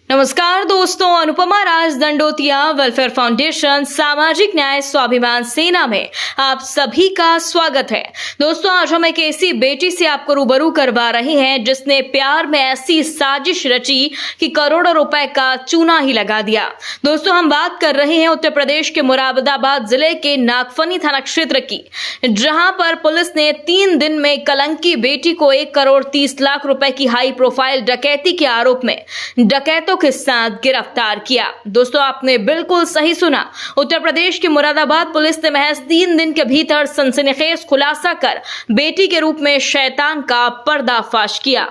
नमस्कार दोस्तों, अनुपमा राज Dandotiya welfare foundation सामाजिक न्याय स्वाभिमान सेना में आप सभी का स्वागत है। दोस्तों, आज हम एक ऐसी बेटी से आपको रूबरू करवा रहे हैं जिसने प्यार में ऐसी साजिश रची कि करोड़ों रुपए का चूना ही लगा दिया। दोस्तों, हम बात कर रहे हैं उत्तर प्रदेश के मुरादाबाद जिले के नागफनी थाना क्षेत्र की, जहां पर पुलिस ने 3 दिन में कलंकी बेटी को 1 करोड़ 30 लाख रुपए की हाई प्रोफाइल डकैती के आरोप में डकैतों के साथ गिरफ्तार किया। दोस्तों, आपने बिल्कुल सही सुना, उत्तर प्रदेश की मुरादाबाद पुलिस ने महज 3 दिन के भीतर सनसनीखेज खुलासा कर बेटी के रूप में शैतान का पर्दाफाश किया।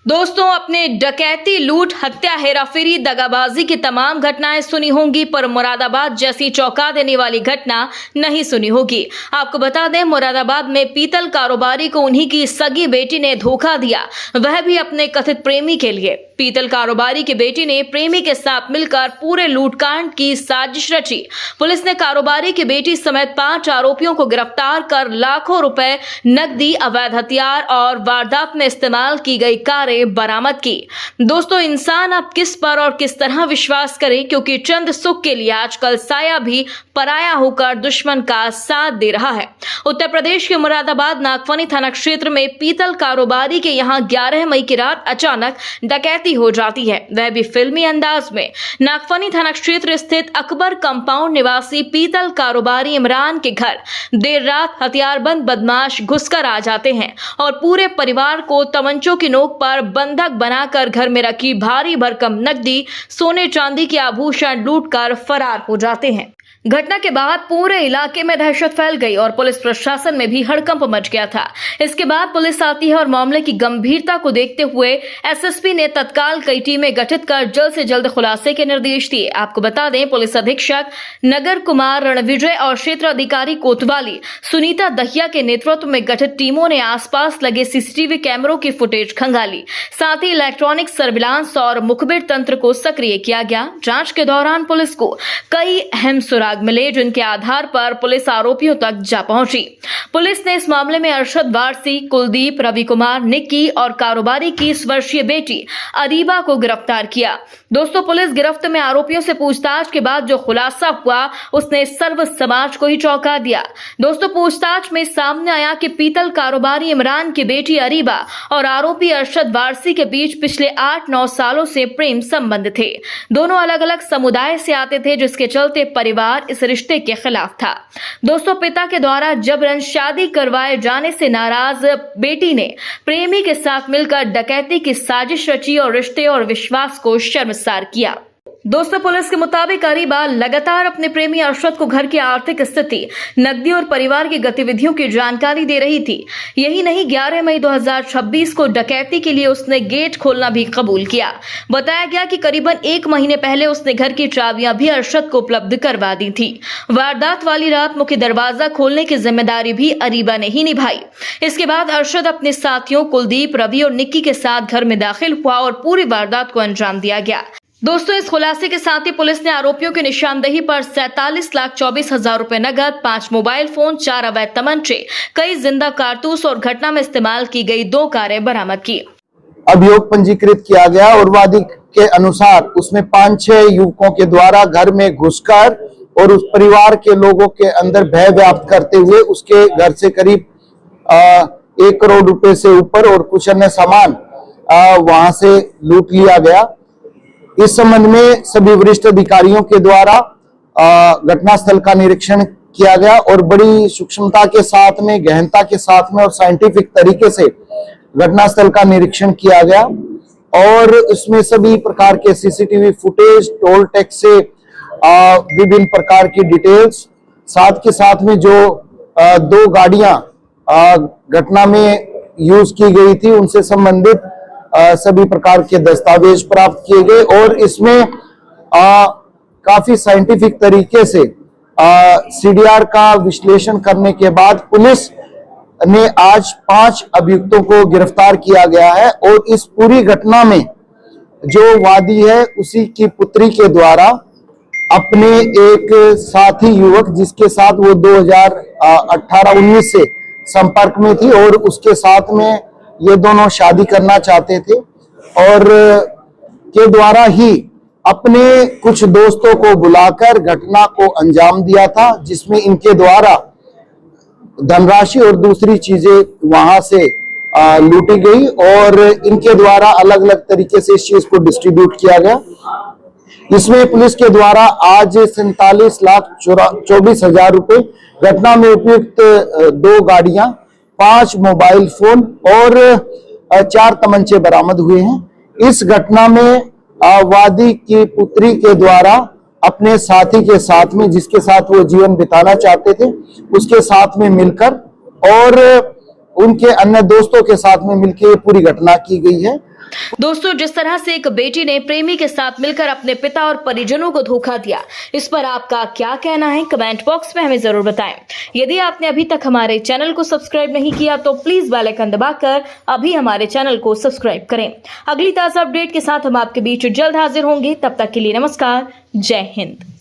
दोस्तों, अपने डकैती, लूट, हत्या, हेराफेरी, दगाबाजी की तमाम घटनाएं सुनी होंगी, पर मुरादाबाद जैसी चौंका देने वाली घटना नहीं सुनी होगी। आपको बता दें, मुरादाबाद में पीतल कारोबारी को उन्हीं की सगी बेटी ने धोखा दिया, वह भी अपने कथित प्रेमी के लिए। पीतल कारोबारी की बेटी ने प्रेमी के साथ मिलकर पूरे लूटकांड की साजिश रची। पुलिस ने कारोबारी की बेटी समेत 5 आरोपियों को गिरफ्तार कर लाखों रुपए नकदी, अवैध हथियार और वारदात में इस्तेमाल की गई कारें बरामद की। दोस्तों, इंसान अब किस पर और किस तरह विश्वास करे, क्योंकि चंद सुख के लिए आजकल साया भी पराया होकर दुश्मन का साथ दे रहा है। उत्तर प्रदेश के मुरादाबाद नागफनी थाना क्षेत्र में पीतल कारोबारी के यहां 11 मई की रात अचानक डकैती हो जाती है, वह भी फिल्मी अंदाज में। नागफनी थाना क्षेत्र स्थित अकबर कंपाउंड निवासी पीतल कारोबारी इमरान के घर देर रात हथियारबंद बदमाश घुसकर आ जाते हैं और पूरे परिवार को तमंचों की नोक पर बंधक बनाकर घर में रखी भारी भरकम नकदी, सोने चांदी के आभूषण लूटकर फरार हो जाते हैं। घटना के बाद पूरे इलाके में दहशत फैल गई और पुलिस प्रशासन में भी हड़कंप मच गया था। इसके बाद पुलिस आती है और मामले की गंभीरता को देखते हुए एसएसपी ने तत्काल कई टीमें गठित कर जल्द से जल्द खुलासे के निर्देश दिए। आपको बता दें, पुलिस अधीक्षक नगर कुमार रणविजय और क्षेत्र अधिकारी कोतवाली सुनीता दहिया के नेतृत्व में गठित टीमों ने आसपास लगे सीसीटीवी कैमरों की फुटेज खंगाली। साथ ही इलेक्ट्रॉनिक सर्विलांस और मुखबिर तंत्र को सक्रिय किया गया। जांच के दौरान पुलिस को कई अहम सुराग मिले, जिनके आधार पर पुलिस आरोपियों तक जा पहुंची। पुलिस ने इस मामले में अरशद वारसी, कुलदीप, रवि कुमार, निक्की और कारोबारी की 20 वर्षीय बेटी अरीबा को गिरफ्तार किया। दोस्तों, पुलिस गिरफ्त में आरोपियों से पूछताछ के बाद जो खुलासा हुआ उसने सर्व समाज को ही चौंका दिया। दोस्तों, पूछताछ में सामने आया कि पीतल कारोबारी इमरान की बेटी अरीबा और आरोपी अरशद वारसी के बीच पिछले 8-9 सालों से प्रेम संबंध थे। दोनों अलग अलग समुदाय से आते थे, जिसके चलते परिवार इस रिश्ते के खिलाफ था। दोस्तों, पिता के द्वारा जबरन शादी करवाए जाने से नाराज बेटी ने प्रेमी के साथ मिलकर डकैती की साजिश रची और रिश्ते और विश्वास को शर्मसार किया। दोस्तों, पुलिस के मुताबिक अरीबा लगातार अपने प्रेमी अरशद को घर की आर्थिक स्थिति, नकदी और परिवार की गतिविधियों की जानकारी दे रही थी। यही नहीं, 11 मई 2026 को डकैती के लिए उसने गेट खोलना भी कबूल किया। बताया गया कि करीबन 1 महीने पहले उसने घर की चाबियां भी अरशद को उपलब्ध करवा दी थी। वारदात वाली रात मुख्य दरवाजा खोलने की जिम्मेदारी भी अरीबा ने ही निभाई। इसके बाद अरशद अपने साथियों कुलदीप, रवि और निक्की के साथ घर में दाखिल हुआ और पूरी वारदात को अंजाम दिया गया। दोस्तों, इस खुलासे के साथ ही पुलिस ने आरोपियों की निशानदेही पर 47,24,000 रुपए नगद, 5 मोबाइल फोन, 4 अवैध तमंचे, कई जिंदा कारतूस और घटना में इस्तेमाल की गई 2 कारें बरामद की। अभियोग पंजीकृत किया गया और वादी के अनुसार उसमें 5-6 युवकों के द्वारा घर में घुसकर और उस परिवार के लोगों के अंदर भय व्याप्त करते हुए उसके घर से करीब 1 करोड़ रुपए से ऊपर और कुछ अन्य सामान वहां से लूट लिया गया। इस संबंध में सभी वरिष्ठ अधिकारियों के द्वारा घटनास्थल का निरीक्षण किया गया और बड़ी सूक्ष्मता के साथ में, गहनता के साथ में और साइंटिफिक तरीके से घटनास्थल का निरीक्षण किया गया और इसमें सभी प्रकार के सीसीटीवी फुटेज, टोल टैक्स से विभिन्न प्रकार की डिटेल्स, साथ के साथ में जो 2 गाड़ियां घटना में यूज की गई थी उनसे संबंधित सभी प्रकार के दस्तावेज प्राप्त किए गए और इसमें काफी साइंटिफिक तरीके से सीडीआर का विश्लेषण करने के बाद पुलिस ने आज 5 अभियुक्तों को गिरफ्तार किया गया है और इस पूरी घटना में जो वादी है उसी की पुत्री के द्वारा अपने एक साथी युवक जिसके साथ वो 2018-19 से संपर्क में थी और उसके साथ में ये दोनों शादी करना चाहते थे और के द्वारा ही अपने कुछ दोस्तों को बुलाकर घटना को अंजाम दिया था, जिसमें इनके द्वारा धनराशि और दूसरी चीजें वहां से लूटी गई और इनके द्वारा अलग अलग तरीके से इस चीज को डिस्ट्रीब्यूट किया गया। इसमें पुलिस के द्वारा आज 47,24,000 रुपए, घटना में उपयुक्त 2 गाड़ियां, 5 मोबाइल फोन और 4 तमंचे बरामद हुए हैं। इस घटना में वादी की पुत्री के द्वारा अपने साथी के साथ में, जिसके साथ वो जीवन बिताना चाहते थे, उसके साथ में मिलकर और उनके अन्य दोस्तों के साथ में मिलकर ये पूरी घटना की गई है। दोस्तों, जिस तरह से एक बेटी ने प्रेमी के साथ मिलकर अपने पिता और परिजनों को धोखा दिया, इस पर आपका क्या कहना है कमेंट बॉक्स में हमें जरूर बताएं। यदि आपने अभी तक हमारे चैनल को सब्सक्राइब नहीं किया तो प्लीज बेल आइकन दबाकर अभी हमारे चैनल को सब्सक्राइब करें। अगली ताजा अपडेट के साथ हम आपके बीच जल्द हाजिर होंगे। तब तक के लिए नमस्कार, जय हिंद।